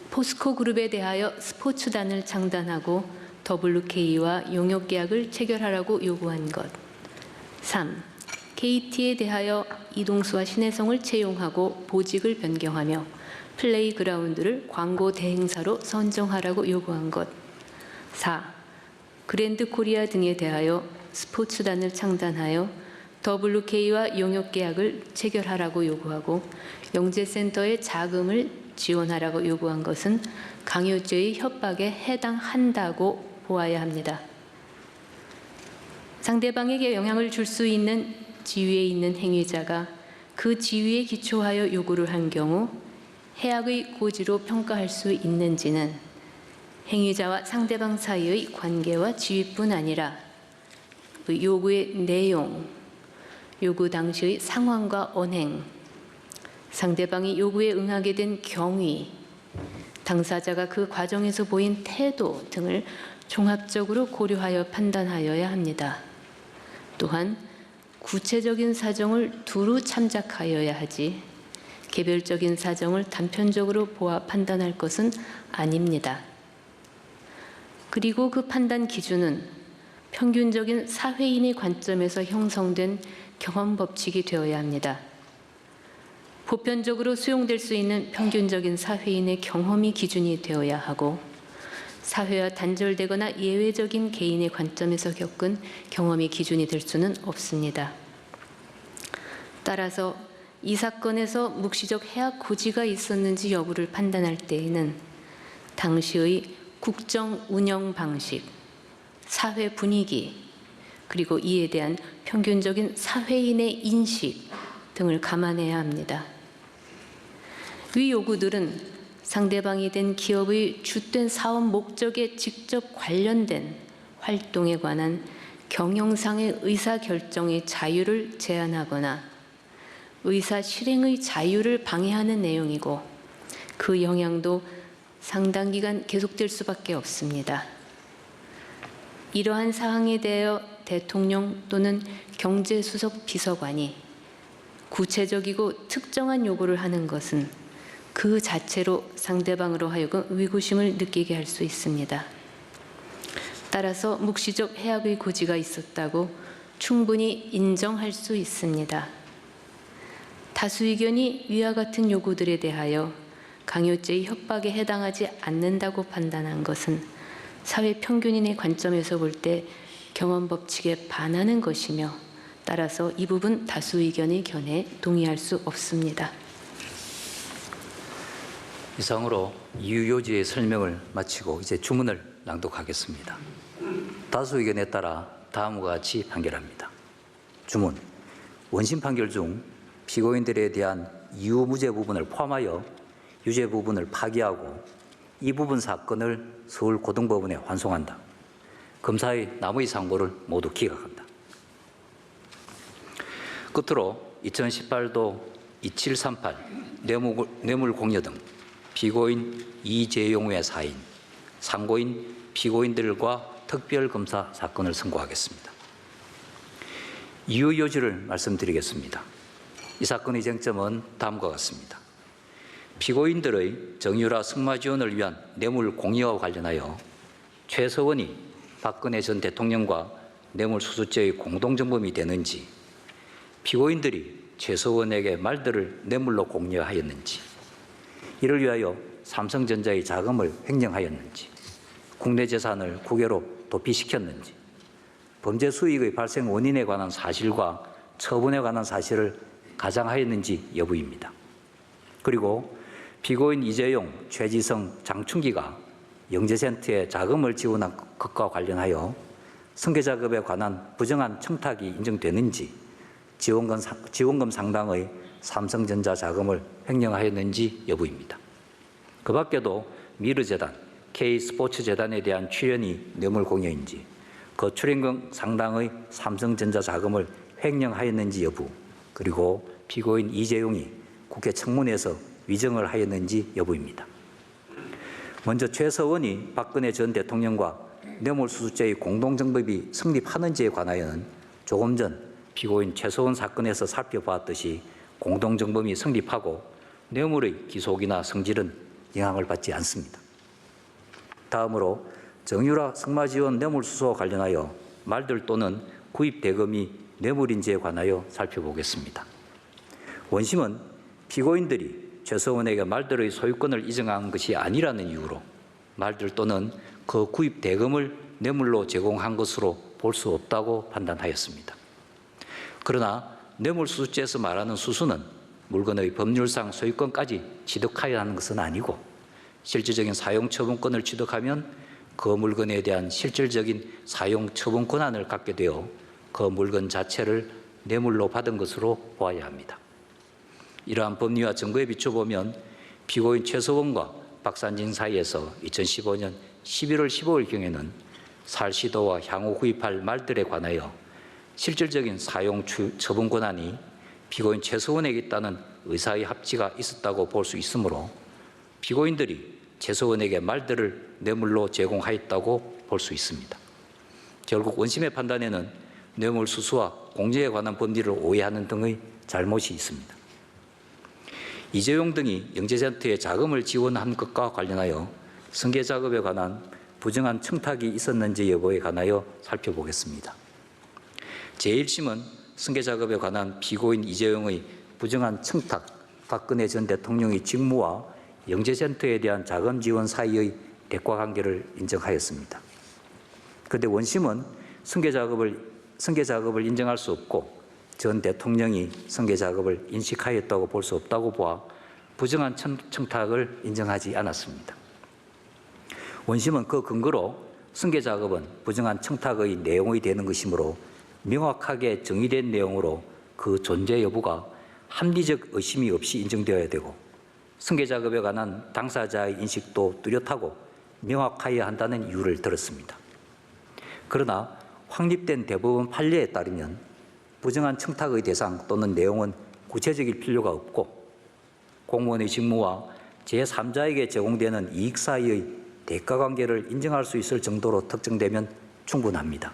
포스코그룹에 대하여 스포츠단을 창단하고 WK와 용역 계약을 체결하라고 요구한 것. 3. KT에 대하여 이동수와 신혜성을 채용하고 보직을 변경하며 플레이그라운드를 광고 대행사로 선정하라고 요구한 것. 4. 그랜드 코리아 등에 대하여 스포츠단을 창단하여 WK와 용역 계약을 체결하라고 요구하고 영재센터의 자금을 지원하라고 요구한 것은 강요죄의 협박에 해당한다고 보아야 합니다. 상대방에게 영향을 줄 수 있는 지위에 있는 행위자가 그 지위에 기초하여 요구를 한 경우 해악의 고지로 평가할 수 있는지는 행위자와 상대방 사이의 관계와 지위뿐 아니라 그 요구의 내용, 요구 당시의 상황과 언행, 상대방이 요구에 응하게 된 경위, 당사자가 그 과정에서 보인 태도 등을 종합적으로 고려하여 판단하여야 합니다. 또한 구체적인 사정을 두루 참작하여야 하지 개별적인 사정을 단편적으로 보아 판단할 것은 아닙니다. 그리고 그 판단 기준은 평균적인 사회인의 관점에서 형성된 경험 법칙이 되어야 합니다. 보편적으로 수용될 수 있는 평균적인 사회인의 경험이 기준이 되어야 하고 사회와 단절되거나 예외적인 개인의 관점에서 겪은 경험이 기준이 될 수는 없습니다. 따라서 이 사건에서 묵시적 해악 고지가 있었는지 여부를 판단할 때에는 당시의 국정 운영 방식, 사회 분위기, 그리고 이에 대한 평균적인 사회인의 인식 등을 감안해야 합니다. 위 요구들은 상대방이 된 기업의 주된 사업 목적에 직접 관련된 활동에 관한 경영상의 의사결정의 자유를 제한하거나 의사 실행의 자유를 방해하는 내용이고 그 영향도 상당 기간 계속될 수밖에 없습니다. 이러한 사항에 대하여 대통령 또는 경제수석 비서관이 구체적이고 특정한 요구를 하는 것은 그 자체로 상대방으로 하여금 위구심을 느끼게 할 수 있습니다. 따라서 묵시적 해악의 고지가 있었다고 충분히 인정할 수 있습니다. 다수 의견이 위와 같은 요구들에 대하여 강요죄의 협박에 해당하지 않는다고 판단한 것은 사회 평균인의 관점에서 볼 때 경험 법칙에 반하는 것이며 따라서 이 부분 다수 의견의 견해에 동의할 수 없습니다. 이상으로 이유요지의 설명을 마치고 이제 주문을 낭독하겠습니다. 다수 의견에 따라 다음과 같이 판결합니다. 주문. 원심 판결 중 피고인들에 대한 이유 무죄 부분을 포함하여 유죄 부분을 파기하고 이 부분 사건을 서울고등법원에 환송한다. 검사의 나머지 상고를 모두 기각한다. 끝으로 2018도 2738 뇌물공여 등 피고인 이재용의 사인, 상고인 피고인들과 특별검사 사건을 선고하겠습니다. 이유 요지를 말씀드리겠습니다. 이 사건의 쟁점은 다음과 같습니다. 피고인들의 정유라 승마 지원을 위한 뇌물 공여와 관련하여 최서원이 박근혜 전 대통령과 뇌물수수죄의 공동정범이 되는지, 피고인들이 최서원에게 말들을 뇌물로 공여하였는지, 이를 위하여 삼성전자의 자금을 횡령하였는지, 국내 재산을 국외로 도피시켰는지, 범죄 수익의 발생 원인에 관한 사실과 처분에 관한 사실을 가장하였는지 여부입니다. 그리고 피고인 이재용, 최지성, 장충기가 영재센터에 자금을 지원한 것과 관련하여 승계작업에 관한 부정한 청탁이 인정되는지, 지원금 상당의 삼성전자 자금을 횡령하였는지 여부입니다. 그 밖에도 미르재단, K스포츠재단에 대한 출연이 뇌물 공여인지, 그 출연금 상당의 삼성전자 자금을 횡령하였는지 여부, 그리고 피고인 이재용이 국회 청문회에서 위정을 하였는지 여부입니다. 먼저 최서원이 박근혜 전 대통령과 뇌물수수죄의 공동정범이 성립하는지에 관하여는 조금 전 피고인 최서원 사건에서 살펴보았듯이 공동정범이 성립하고 뇌물의 기속이나 성질은 영향을 받지 않습니다. 다음으로 정유라 승마지원 뇌물수수와 관련하여 말들 또는 구입 대금이 뇌물인지에 관하여 살펴보겠습니다. 원심은 피고인들이 최서원에게 말들의 소유권을 인정한 것이 아니라는 이유로 말들 또는 그 구입 대금을 뇌물로 제공한 것으로 볼 수 없다고 판단하였습니다. 그러나 뇌물수수죄에서 말하는 수수는 물건의 법률상 소유권까지 취득하여야 하는 것은 아니고 실질적인 사용처분권을 취득하면 그 물건에 대한 실질적인 사용처분 권한을 갖게 되어 그 물건 자체를 뇌물로 받은 것으로 보아야 합니다. 이러한 법리와 증거에 비춰보면 피고인 최서원과 박산진 사이에서 2015년 11월 15일경에는 살 시도와 향후 구입할 말들에 관하여 실질적인 사용 처분 권한이 피고인 최서원에게 있다는 의사의 합치가 있었다고 볼 수 있으므로 피고인들이 최서원에게 말들을 뇌물로 제공하였다고 볼 수 있습니다. 결국 원심의 판단에는 뇌물수수와 공제에 관한 법리를 오해하는 등의 잘못이 있습니다. 이재용 등이 영재센터에 자금을 지원한 것과 관련하여 승계작업에 관한 부정한 청탁이 있었는지 여부에 관하여 살펴보겠습니다. 제1심은 승계작업에 관한 피고인 이재용의 부정한 청탁, 박근혜 전 대통령의 직무와 영재센터에 대한 자금 지원 사이의 대과관계를 인정하였습니다. 그런데 원심은 승계작업을 인정할 수 없고 전 대통령이 승계작업을 인식하였다고 볼 수 없다고 보아 부정한 청탁을 인정하지 않았습니다. 원심은 그 근거로 승계작업은 부정한 청탁의 내용이 되는 것이므로 명확하게 정의된 내용으로 그 존재 여부가 합리적 의심이 없이 인정되어야 되고 승계작업에 관한 당사자의 인식도 뚜렷하고 명확하여야 한다는 이유를 들었습니다. 그러나 확립된 대법원 판례에 따르면 부정한 청탁의 대상 또는 내용은 구체적일 필요가 없고 공무원의 직무와 제3자에게 제공되는 이익 사이의 대가관계를 인정할 수 있을 정도로 특정되면 충분합니다.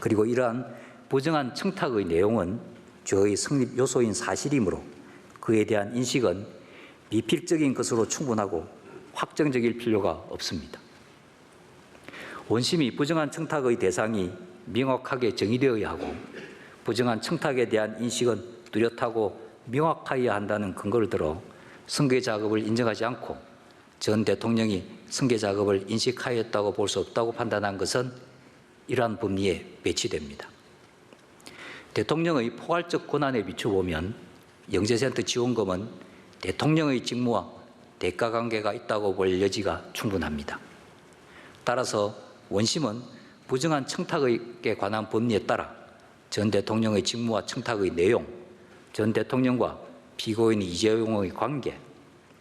그리고 이러한 부정한 청탁의 내용은 죄의 성립 요소인 사실이므로 그에 대한 인식은 미필적인 것으로 충분하고 확정적일 필요가 없습니다. 원심이 부정한 청탁의 대상이 명확하게 정의되어야 하고 부정한 청탁에 대한 인식은 뚜렷하고 명확하여야 한다는 근거를 들어 승계 작업을 인정하지 않고 전 대통령이 승계 작업을 인식하였다고 볼 수 없다고 판단한 것은 이러한 법리에 배치됩니다. 대통령의 포괄적 권한에 비춰보면 영재센터 지원금은 대통령의 직무와 대가관계가 있다고 볼 여지가 충분합니다. 따라서 원심은 부정한 청탁에 관한 법리에 따라 전 대통령의 직무와 청탁의 내용, 전 대통령과 피고인 이재용의 관계,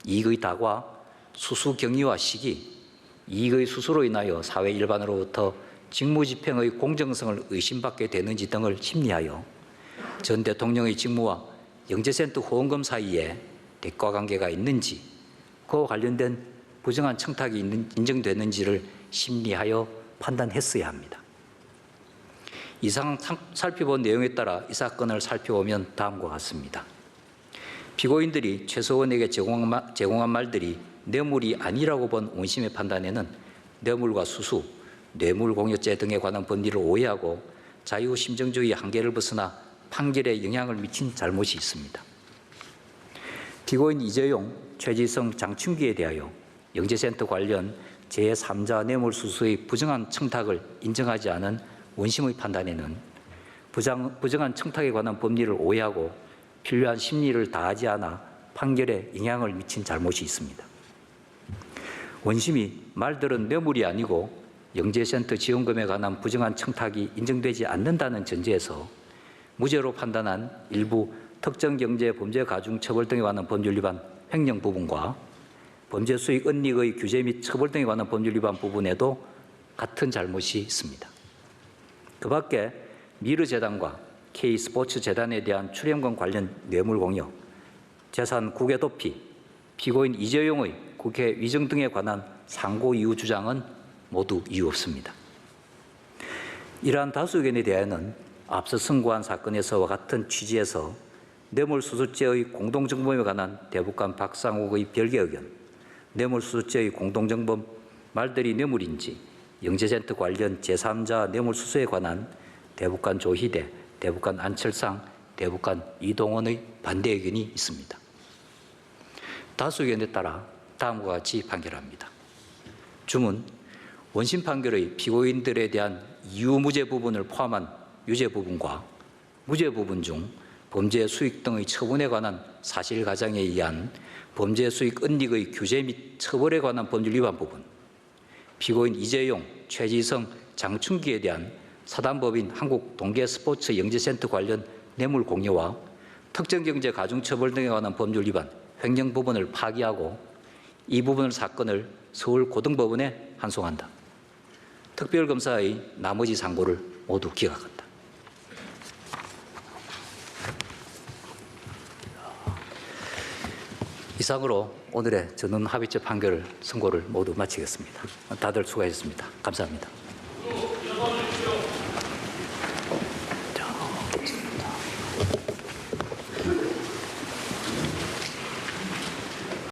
이익의 다과, 수수 경위와 시기, 이익의 수수로 인하여 사회 일반으로부터 직무집행의 공정성을 의심받게 되는지 등을 심리하여 전 대통령의 직무와 영재센터 후원금 사이에 대가관계가 있는지 그와 관련된 부정한 청탁이 인정되는지를 심리하여 판단했어야 합니다. 이상 살펴본 내용에 따라 이 사건을 살펴보면 다음과 같습니다. 피고인들이 최서원에게 제공한 말들이 뇌물이 아니라고 본 원심의 판단에는 뇌물과 수수, 뇌물공여죄 등에 관한 법리를 오해하고 자유심정주의 한계를 벗어나 판결에 영향을 미친 잘못이 있습니다. 피고인 이재용, 최지성, 장춘기에 대하여 영재센터 관련 제3자 뇌물수수의 부정한 청탁을 인정하지 않은 원심의 판단에는 부정한 청탁에 관한 법리를 오해하고 필요한 심리를 다하지 않아 판결에 영향을 미친 잘못이 있습니다. 원심이 말들은 뇌물이 아니고 영재센터 지원금에 관한 부정한 청탁이 인정되지 않는다는 전제에서 무죄로 판단한 일부 특정경제범죄가중처벌 등에 관한 법률 위반 횡령 부분과 범죄수익 은닉의 규제 및 처벌 등에 관한 법률 위반 부분에도 같은 잘못이 있습니다. 그 밖에 미르재단과 K스포츠재단에 대한 출연금 관련 뇌물 공여, 재산 국외 도피, 피고인 이재용의 국회 위증 등에 관한 상고 이유 주장은 모두 이유 없습니다. 이러한 다수 의견에 대하여는 앞서 선고한 사건에서와 같은 취지에서 뇌물수수죄의 공동정범에 관한 대법관 박상욱의 별개 의견, 뇌물수수죄의 공동정범 말들이 뇌물인지 영재센터 관련 제3자 뇌물수수에 관한 대법관 조희대, 대법관 안철상, 대법관 이동원의 반대 의견이 있습니다. 다수 의견에 따라 다음과 같이 판결합니다. 주문, 원심 판결의 피고인들에 대한 유무죄 부분을 포함한 유죄 부분과 무죄 부분 중 범죄 수익 등의 처분에 관한 사실 가정에 의한 범죄 수익 은닉의 규제 및 처벌에 관한 법률 위반 부분, 피고인 이재용, 최지성, 장춘기에 대한 사단법인 한국동계스포츠 영재센터 관련 뇌물 공여와 특정경제 가중처벌 등에 관한 법률 위반 횡령 부분을 파기하고 이 부분을 사건을 서울고등법원에 환송한다. 특별검사의 나머지 상고를 모두 기각한다. 이상으로 오늘의 전원 합의체 판결 선고를 모두 마치겠습니다. 다들 수고하셨습니다. 감사합니다.